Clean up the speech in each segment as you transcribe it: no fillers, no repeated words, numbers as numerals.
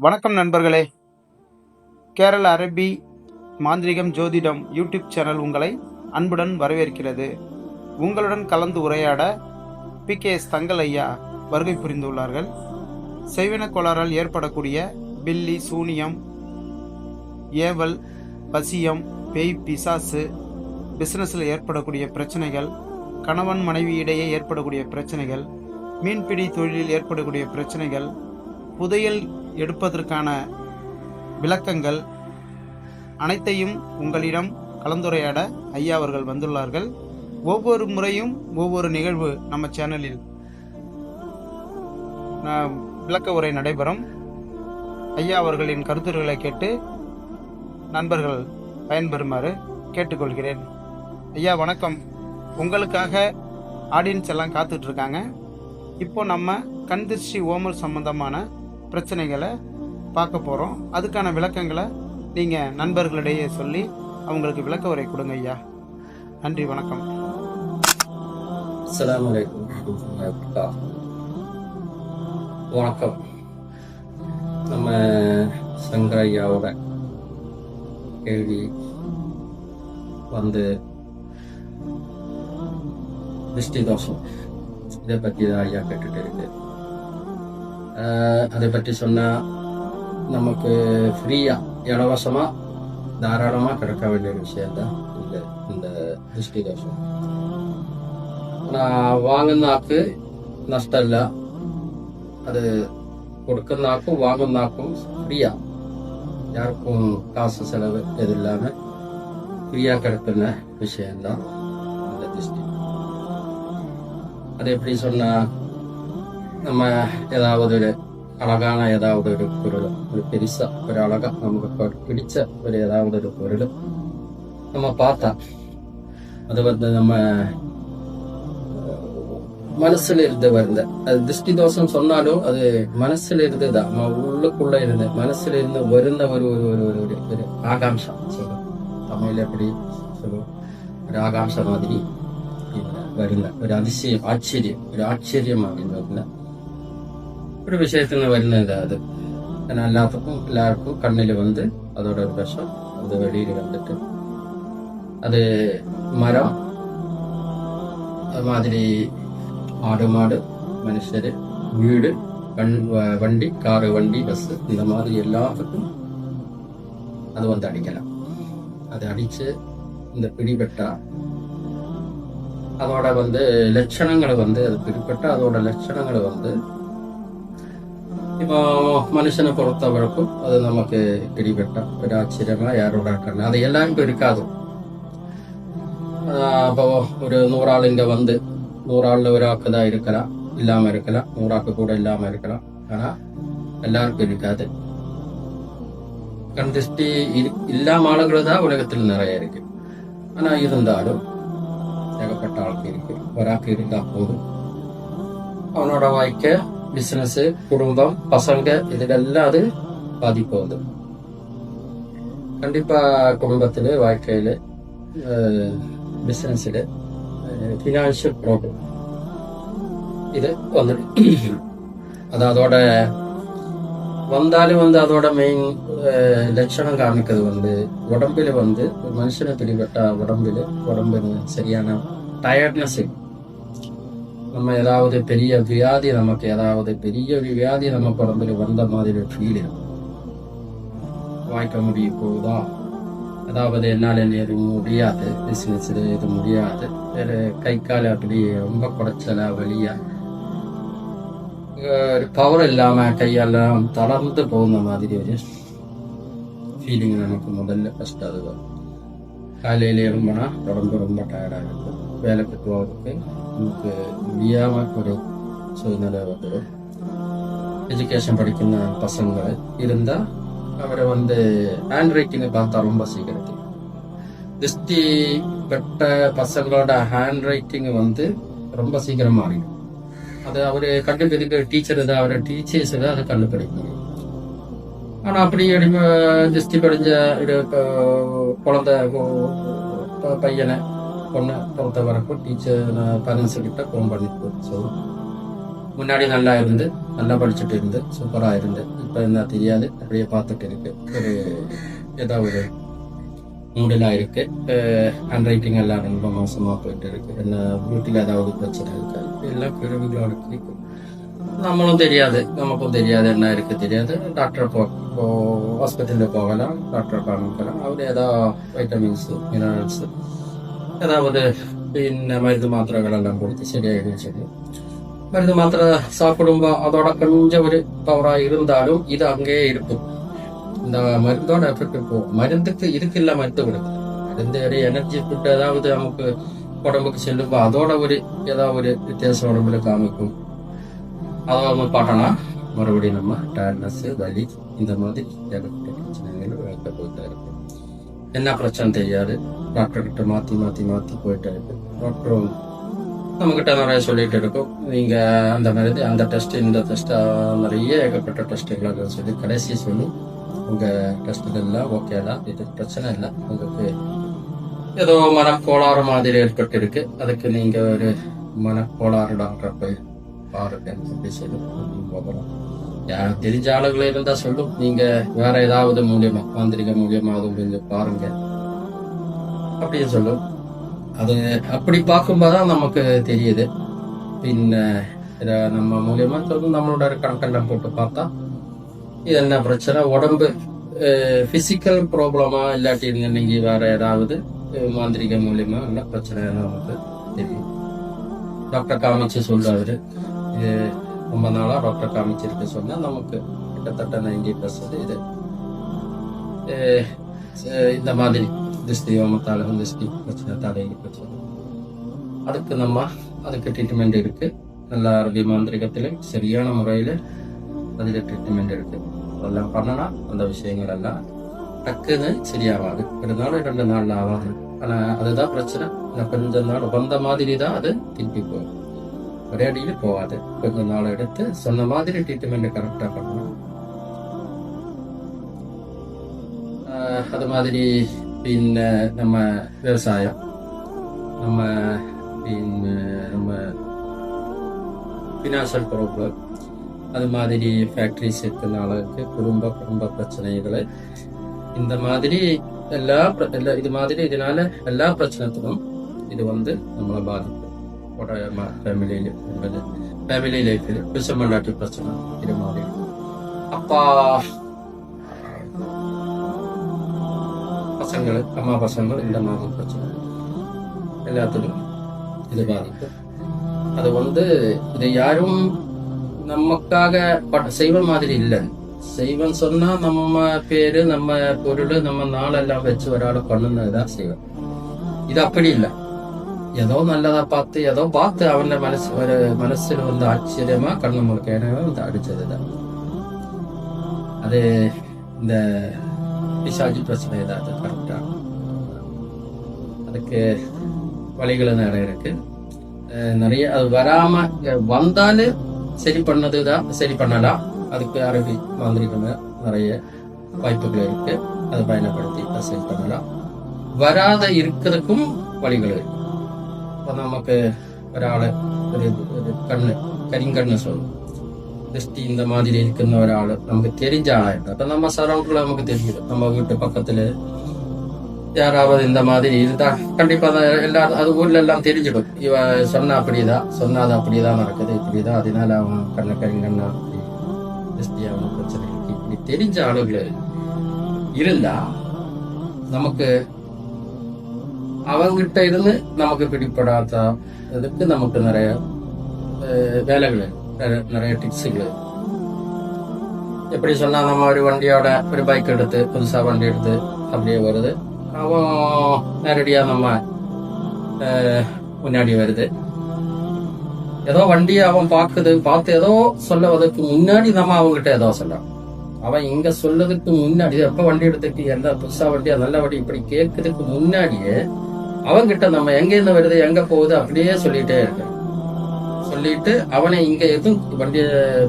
வணக்கம் நண்பர்களே. கேரள அரபி மாந்திரிகம் ஜோதிடம் யூடியூப் சேனல் உங்களை அன்புடன் வரவேற்கிறது. உங்களுடன் கலந்து உரையாட PKS தங்கள் ஐயா வருகை புரிந்துள்ளார்கள். செய்வின கோளாறால் ஏற்படக்கூடிய பில்லி, சூனியம், ஏவல், வசியம், பேய், பிசாசு, பிசினஸில் ஏற்படக்கூடிய பிரச்சனைகள், கணவன் மனைவி இடையே ஏற்படக்கூடிய பிரச்சனைகள், மீன்பிடி தொழிலில் ஏற்படக்கூடிய பிரச்சனைகள், புதையல் எடுப்பதற்கான விளக்கங்கள் அனைத்தையும் உங்களிடம் கலந்துரையாட ஐயா அவர்கள் வந்துள்ளார்கள். ஒவ்வொரு முறையும் ஒவ்வொரு நிகழ்வு நம்ம சேனலில் விளக்க உரை நடைபெறும். ஐயா அவர்களின் கருத்துரைகளை கேட்டு நண்பர்கள் பயன்பெறுமாறு கேட்டுக்கொள்கிறேன். ஐயா வணக்கம். உங்களுக்காக ஆடியன்ஸ் எல்லாம் காத்துட்டு இருக்காங்க. இப்போ நம்ம கண் திருஷ்டி ஓமல் சம்பந்தமான பிரச்சனைகளை பார்க்க போகிறோம். அதுக்கான விளக்கங்களை நீங்கள் நண்பர்களிடையே சொல்லி அவங்களுக்கு விளக்க உரை கொடுங்க ஐயா. நன்றி, வணக்கம். அஸ்ஸலாமு அலைக்கும். வணக்கம். நம்ம சங்கர் ஐயாவோட கேள்வி வந்து திருஷ்டி தோஷம் இதை பற்றி தான் ஐயா கேட்டுட்டு இருக்கு. அதை பற்றி சொன்னால் நமக்கு ஃப்ரீயாக இலவசமாக தாராளமாக கிடைக்க வேண்டிய விஷயம்தான் இந்த திருஷ்டி தோஷம். ஆனால் வாங்கினாக்கு நஷ்டம் இல்லை, அது கொடுக்குனாக்கும் வாங்கினாக்கும் ஃப்ரீயாக, யாருக்கும் காசு செலவு எது இல்லாமல் ஃப்ரீயாக கிடைக்கிற விஷயம்தான் இந்த திருஷ்டி. அது எப்படி சொன்னால், நம்ம ஏதாவது ஒரு அழகான ஏதாவது ஒரு பொருள், ஒரு பெருசா ஒரு அழகா நமக்கு பிடிச்ச ஒரு ஏதாவது ஒரு பொருள் நம்ம பார்த்தா அது வந்து நம்ம மனசுல இருந்து வருந்த, அது திருஷ்டி தோஷம் சொன்னாலும் அது மனசுல இருந்துதான், நம்ம உள்ளுக்குள்ள இருந்து மனசுல இருந்து வருந்த ஒரு ஒரு ஒரு ஒரு ஆகாம்சா சொல்லும். தமிழ்ல எப்படி சொல்லுவோம், ஒரு ஆகாம்சா மாதிரி வருந்த, ஒரு அதிசயம், ஆச்சரியம், ஒரு ஆச்சரியம் அப்படின்னு வருந்த ஒரு விஷயத்துல வருந்தது. அது ஏன்னா எல்லாருக்கும் கண்ணில் வந்து அதோட ஒரு விஷம் அந்த வெளியில வந்துட்டு, அது மரம், அது மாதிரி ஆடு மாடு, மனுஷரு, வீடு, வண்டி, காரு, வண்டி, பஸ், இந்த மாதிரி எல்லாத்துக்கும் அது வந்து அடிக்கலாம். அது அடிச்சு இந்த பிடிபட்டா அதோட வந்து லட்சணங்களை வந்து, அது பிடிபட்ட அதோட லட்சணங்களை வந்து இப்போ மனுஷனை பொறுத்த வரைக்கும் அது நமக்கு பிடிபட்டா ஒரு ஆச்சரியமா யாரோட இருக்காங்க, அது எல்லாருக்கும் இருக்காது. அப்போ ஒரு 100 ஆள் இங்க வந்து 100 ஆள்ல ஒரு ஆக்கு தான் இருக்கலாம், இல்லாம இருக்கலாம், 100 ஆக்கு கூட இல்லாம இருக்கலாம். ஆனா எல்லாருக்கும் இருக்காது. கண் திருஷ்டி இல்லாம ஆளுகள் தான் உலகத்தில் நிறைய இருக்கு. ஆனா இருந்தாலும் ஏகப்பட்ட ஆளுக்கு இருக்கு. ஒரு ஆக்கு இருந்தா போதும், அவனோட வாழ்க்கை, பிசினஸ், குடும்பம், பசங்க, இதுக்கெல்லாம் அது பாதிப்பு வந்து கண்டிப்பா குடும்பத்துல, வாழ்க்கையில, பிசினஸ்ல, ஃபினான்ஷியல் ப்ராப்ளம் இது வந்துடும். அது அதோட வந்தாலும் வந்து அதோட மெயின் லட்சணம் காமிக்கிறது வந்து உடம்புல வந்து மனுஷனை பிடிபட்ட உடம்புல சரியான டயர்ட்னஸ், நம்ம ஏதாவது பெரிய வியாதி, நமக்கு ஏதாவது பெரிய வியாதி நமக்கு உடம்புல வந்த மாதிரி ஒரு ஃபீல் இருக்கும். வாய்க்க முடியும் போதா, அதாவது என்னால் எதுவும் முடியாது, பிசினஸ்ல எதுவும் முடியாது, வேறு கை கால் அப்படி ரொம்ப குறைச்சலா, வழியா, ஒரு பவர் இல்லாம கையெல்லாம் தளர்ந்து போகுந்த மாதிரி ஒரு ஃபீலிங் நமக்கு முதல்ல ஃபர்ஸ்ட் அது வரும். காலையில எழும்புனா உடம்பு ரொம்ப டயர்டாக இருக்கும், வேலைக்கு போகிறதுக்கு நமக்கு முடியாம ஒரு சூழ்நிலை வந்துடும். எஜுகேஷன் படிக்கிற பசங்க இருந்தா அவரை வந்து ஹேண்ட் ரைட்டிங்கை பார்த்தா ரொம்ப சீக்கிரம் திருஷ்டி பெற்ற பசங்களோட ஹேண்ட் ரைட்டிங் வந்து ரொம்ப சீக்கிரம் மாறிடும். அது அவரு கண்டுபிடிக்கிற டீச்சர் தான், அவரை டீச்சர்ஸ் தான் அதை கண்டுபிடிக்க முடியும். ஆனா அப்படி திருஷ்டி படிஞ்ச ஒரு குழந்தை பையனை பொண்ணை பொறுத்த வரைக்கும் டீச்சர் பேரண்ட்ஸ் கிட்ட ஃபோன் பண்ணி சொல்லுவோம். முன்னாடி நல்லா இருந்து நல்லா படிச்சுட்டு இருந்து சூப்பரா இருந்து இப்ப என்ன தெரியாது அப்படியே பார்த்துட்டு இருக்கு. ஒரு ஏதோ ஒரு மூடலா இருக்கு. ஹேண்ட் ரைட்டிங் எல்லாம் ரொம்ப மோசமா போயிட்டு இருக்கு. என்ன வீட்டுல ஏதாவது பிரச்சனை இருக்கா, எல்லாம் கேள்விகளோட கேட்கும். நம்மளும் தெரியாது, நமக்கும் தெரியாது, என்ன இருக்கு தெரியாது. டாக்டர் இப்போ ஹாஸ்பிட்டலில் போகலாம், டாக்டர் காமிக்கலாம். அவர் ஏதாவது வைட்டமின்ஸ் மினரல்ஸ் ஏதாவது மருந்து மாத்திரைகள் எல்லாம் கொடுத்து சரியாயிடும் சொல்லி மருந்து மாத்திரை சாப்பிடும்போது அதோட கொஞ்சம் ஒரு பவரா இருந்தாலும் இது அங்கேயே இருக்கும். இந்த மருந்தோட எஃபெக்ட் போகும். மருந்துக்கு இதுக்கு இல்ல மருந்து கொடுக்கும். மருந்து எனர்ஜி ஃபுட் ஏதாவது நமக்கு உடம்புக்கு செல்லும்போ அதோட ஒரு ஏதாவது ஒரு வித்தியாசம் உடம்புல காமிக்கும். அதை நம்ம பார்த்தோம்னா மறுபடியும் நம்ம டயர்ட்னஸ், வலி இந்த மாதிரி ஏகப்பட்ட பிரச்சனைகள் போயிட்டே இருக்கும். என்ன பிரச்சனை தெரியாது. டாக்டர் கிட்ட மாத்தி மாத்தி மாத்தி போயிட்டே இருக்கு. டாக்டரும் நம்ம கிட்ட நிறைய சொல்லிட்டு இருக்கும், நீங்க அந்த மாதிரி அந்த டெஸ்ட் இந்த டெஸ்ட் நிறைய ஏகப்பட்ட டெஸ்ட்டுகளை சொல்லி கடைசி சொல்லி உங்க டெஸ்ட் எல்லாம் ஓகே தான், இது பிரச்சனை இல்லை, உங்களுக்கு ஏதோ மனக்கோளாறு மாதிரி ஏற்பட்டு இருக்கு, அதுக்கு நீங்க ஒரு மனக்கோளாறு டாக்டர் போய் பாருங்க அப்படி சொல்லி போகலாம். யாரும் தெரிஞ்ச ஆளுகளை இருந்தா சொல்லும், நீங்க வேற ஏதாவது மூலியமா மாந்திரிக மூலியமா அது கொஞ்சம் பாருங்க அப்படின்னு சொல்லும். அது அப்படி பார்க்கும்போதுதான் நமக்கு தெரியுது. பின்ன நம்ம மூலியமா சொல்லும் நம்மளோட கணக்கெல்லாம் போட்டு பார்த்தா இது என்ன பிரச்சனை, உடம்பு பிசிக்கல் ப்ராப்ளமா இல்லாட்டி இன்னைக்கு வேற ஏதாவது மாந்திரிக மூலியமா என்ன பிரச்சனை நமக்கு தெரியும். டாக்டர் காமிச்சு சொல்றாரு, இது ரொம்ப நாளா டாக்டர் காமிச்சிருக்கு சொன்னா நமக்கு கிட்டத்தட்ட 90% இது இந்த மாதிரி திருஷ்டி ஓமத்தாலும் திருஷ்டி பிரச்சனை, தலையில் பிரச்சனை, அதுக்கு ட்ரீட்மெண்ட் இருக்கு. நல்ல ஆரோக்கிய மாந்திரிகத்துல சரியான முறையில அதுல ட்ரீட்மெண்ட் இருக்கு. அதெல்லாம் பண்ணனா அந்த விஷயங்கள் எல்லாம் டக்குன்னு சரியாகாது. ஒரு நாள் 2 நாள் ஆகாது. ஆனா அதுதான் பிரச்சனை. கொஞ்ச நாள் வந்த மாதிரி தான் அது திருப்பி போகும். ஒரே அடியில் போகாது. கொஞ்ச நாள் எடுத்து சொன்ன மாதிரி ட்ரீட்மெண்ட் கரெக்டா பண்ணணும். அது மாதிரி பின்ன நம்ம விவசாயம், நம்ம ஃபினான்ஷியல் ப்ராப்ளம், அது மாதிரி ஃபேக்டரிஸ் இருக்கிறனால குடும்ப பிரச்சனைகளை இந்த மாதிரி இது மாதிரி இதனால எல்லா பிரச்சனைக்கும் இது நம்மளை பாதிக்கும். ஃபேமிலி லைஃப்ல பிசமல்லாட்டி பிரச்சனை இது மாதிரி அப்பா பசங்கள், அம்மா பசங்கள் இந்த மாதிரி பிரச்சனை எல்லாத்துக்கும் இது பாதிக்கும். அது இதை யாரும் நமக்காக செய்வ மாதிரி இல்லை. செய்வன் சொன்னா நம்ம பேரு, நம்ம பொருள், நம்ம நாளெல்லாம் வச்சு ஒரு ஆளை பண்ணுனதுதான் செய்வன். இது அப்படி இல்லை. ஏதோ நல்லதா பார்த்து அவன மனசுல ஆச்சரியமா கண்ணு முழுக்க எனவே அடிச்சதுதான். அது இந்த பிசாஜி பிரச்சனை ஏதாவது கரெக்டா அதுக்கு வழிகள் நிறைய இருக்கு. நிறைய அது வராம வந்தாலும் சரி பண்ணலாம். அதுக்கு அரபி மாந்திரிகம் நிறைய வாய்ப்புகள் இருக்கு. அதை பயன்படுத்தி சரி பண்ணலாம். வராத இருக்கிறதுக்கும் வழிகள் இருக்கு. இப்போ நமக்கு ஒரு ஆளு ஒரு கரிங்கண்ணு சொல்லும், திருஷ்டி இந்த மாதிரி இருக்குன்னு ஒரு ஆளு நமக்கு தெரிஞ்ச ஆளாயிருக்கு. அப்ப நம்ம சரௌண்ட்ல நமக்கு தெரியுது. நம்ம வீட்டு பக்கத்துல யாராவது இந்த மாதிரி இருந்தா கண்டிப்பா எல்லாரும் அது ஊர்ல எல்லாம் தெரிஞ்சிடும். இவ சொன்னா சொன்னாது அப்படிதான் நடக்குது, இப்படிதான், அதனால அவன் கரிங்கண்ணா திருஷ்டி அவன் பிரச்சனை இருக்கு. இப்படி தெரிஞ்ச ஆளுகள் இருந்தா நமக்கு அவங்கிட்ட இருந்து நமக்கு பிடிப்படாத இதுக்கு நமக்கு நிறைய வேலைகள், நிறைய டிப்ஸுகள். எப்படி சொன்னா, நம்ம ஒரு வண்டியோட ஒரு பைக் எடுத்து புதுசா வண்டி எடுத்து அப்படியே வருது, அவன் நேரடியா நம்ம முன்னாடி வருது. ஏதோ வண்டியை அவன் பார்த்து ஏதோ சொல்லுவதற்கு முன்னாடி நம்ம அவங்ககிட்ட ஏதோ சொல்லலாம். அவன் இங்க சொல்றதுக்கு முன்னாடி எப்ப வண்டி எடுத்துட்டு எந்த புதுசா வண்டியா நல்ல வண்டி இப்படி கேட்கறதுக்கு முன்னாடியே அவன்கிட்ட நம்ம எங்க இருந்து வருது எங்க போகுது அப்படியே சொல்லிட்டே இருக்க. சொல்லிட்டு அவனை இங்க எதுவும் வண்டிய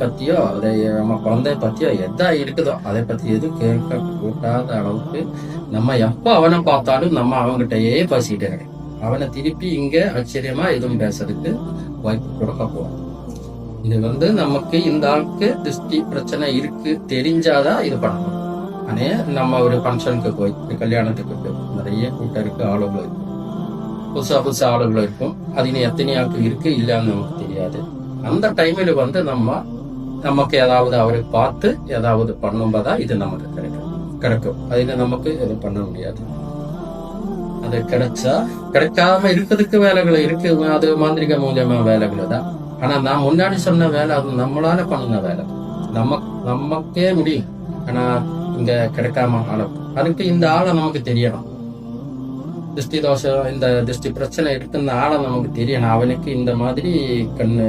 பத்தியோ அதை நம்ம குழந்தைய பத்தியோ எதா இருக்குதோ அதை பத்தி எதுவும் கேட்க கூட்டாத அளவுக்கு நம்ம எப்ப அவனை பார்த்தாலும் நம்ம அவன்கிட்டயே பேசிட்டே இருக்க. அவனை திருப்பி இங்க ஆச்சரியமா எதுவும் பேசுறதுக்கு வாய்ப்பு கொடுக்க போறோம். இது நமக்கு இந்த ஆளுக்கு திருஷ்டி பிரச்சனை இருக்கு தெரிஞ்சாதான் இது பண்ணணும். ஆனே நம்ம ஒரு ஃபங்க்ஷனுக்கு போய் கல்யாணத்துக்கு போய் நிறைய கூட்டம் இருக்கு, ஆளுகளும் இருக்கும், புதுசா ஆளுகளும் இருக்கும். அது எத்தனை ஆளுக்கு இருக்கு இல்லன்னு நமக்கு தெரியாது. அந்த டைம்ல நமக்கு ஏதாவது அவரை பார்த்து ஏதாவது பண்ணும்போதா இது நமக்கு கிடைக்கும். அதுல நமக்கு இது பண்ண முடியாது. அது கிடைக்காம இருக்கிறதுக்கு வேலைகள் இருக்கு. அது மாந்திரிக மூலியமா வேலைகள் தான். ஆனா நான் முன்னாடி சொன்ன வேலை அது நம்மளால பண்ணின வேலை, நமக்கே முடியும். ஆனா இங்க கிடைக்காம அதுக்கு இந்த ஆளை நமக்கு தெரியணும். திருஷ்டி தோஷம், இந்த திருஷ்டி பிரச்சனை இருக்குன்னு ஆளை நமக்கு தெரியணும். அவனுக்கு இந்த மாதிரி கண்ணு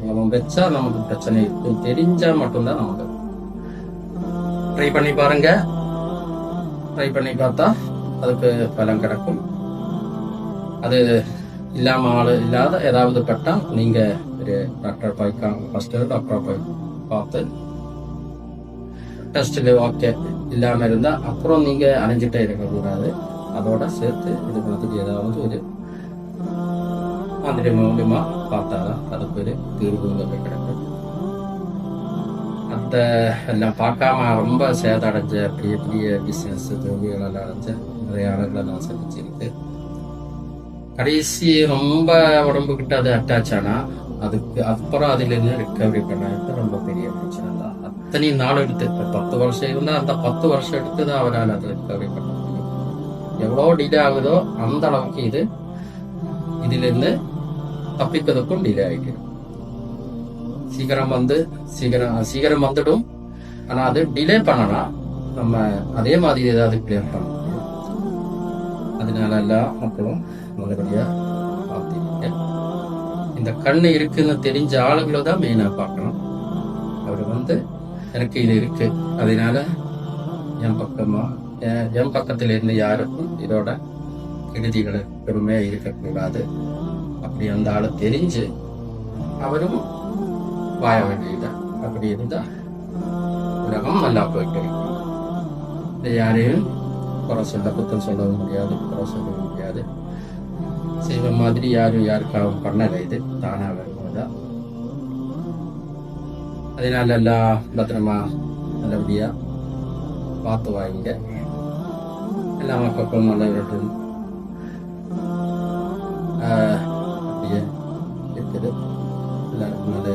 அவன் வச்சா நமக்கு பிரச்சனை இருக்கு தெரிஞ்சா மட்டும்தான் நமக்கு. ட்ரை பண்ணி பாருங்க. ட்ரை பண்ணி பார்த்தா அதுக்கு பலன் கிடைக்கும். அது இல்லாம ஆளு இல்லாத ஏதாவது பட்டா நீங்க ஒரு டாக்டர் ஃபர்ஸ்ட் டாக்டர் போய் பார்த்து டெஸ்ட்ல ஓகே இல்லாம இருந்தா அப்புறம் நீங்க அணைஞ்சிட்டே இருக்கக்கூடாது. அதோட சேர்த்து இது மாதிரி ஏதாவது ஒரு மாதிரி மூலியமா பார்த்தாதான் அதுக்கு ஒரு தீர்வு கிடைக்கும். அந்த எல்லாம் பார்க்காம ரொம்ப சேதடைஞ்ச பெரிய பெரிய பிசினஸ் தோல்விகள் எல்லாம் அடைஞ்ச நிறைய ஆளுகளை நான் சந்திச்சிருக்கு. கடைசி ரொம்ப உடம்புகிட்ட அது அட்டாச் ஆனா அதுக்கு அப்புறம் அதுல இருந்து ரிகவரி பண்ண ரொம்ப பெரிய பிரச்சனை தான். அத்தனையும் நாள் எடுத்து 10 வருஷம் இருந்தா அந்த 10 வருஷம் எடுத்து தான் அவரால் அதை ரிகவரி பண்ண முடியும். எவ்வளவு டிலே ஆகுதோ அந்த அளவுக்கு இதுல இருந்து தப்பிக்கிறதுக்கும் டிலே ஆகிடும். சீக்கிரம் வந்துடும். ஆனா அது டிலே பண்ணலாம். நம்ம அதே மாதிரி ஏதாவது கிளியர் பண்ண முடியும். அதனால எல்லா மக்களும் நல்லபடியா பார்த்துக்க. இந்த கண்ணு இருக்குன்னு தெரிஞ்ச ஆளுகளை தான் மெயினா பார்க்கணும். அவரு எனக்கு இது இருக்கு, அதனால என் பக்கத்துல இருந்து யாருக்கும் இதோட கெடுதிகளை பெருமையா இருக்கக்கூடாது. அப்படி அந்த ஆளு தெரிஞ்சு அவரும் வாய வேண்டியதான். அப்படி இருந்தா உலகம் நல்லா போயிட்டு இருக்கும். இதை யாரையும் குறை சொல்ல குத்தம் சொல்லவும் முடியாது, குறை சொல்லவும் முடியாது. செய்வ மாதிரி யாரும் யாருக்காகவும் பண்ணலை. இது தானா வருவதுதான். அதனால எல்லாம் பத்திரமா நல்லபடியா பார்த்து வாங்க. எல்லா மக்களும் நல்லவர்கள் அப்படியே இருக்குது. எல்லாருக்கும் நல்ல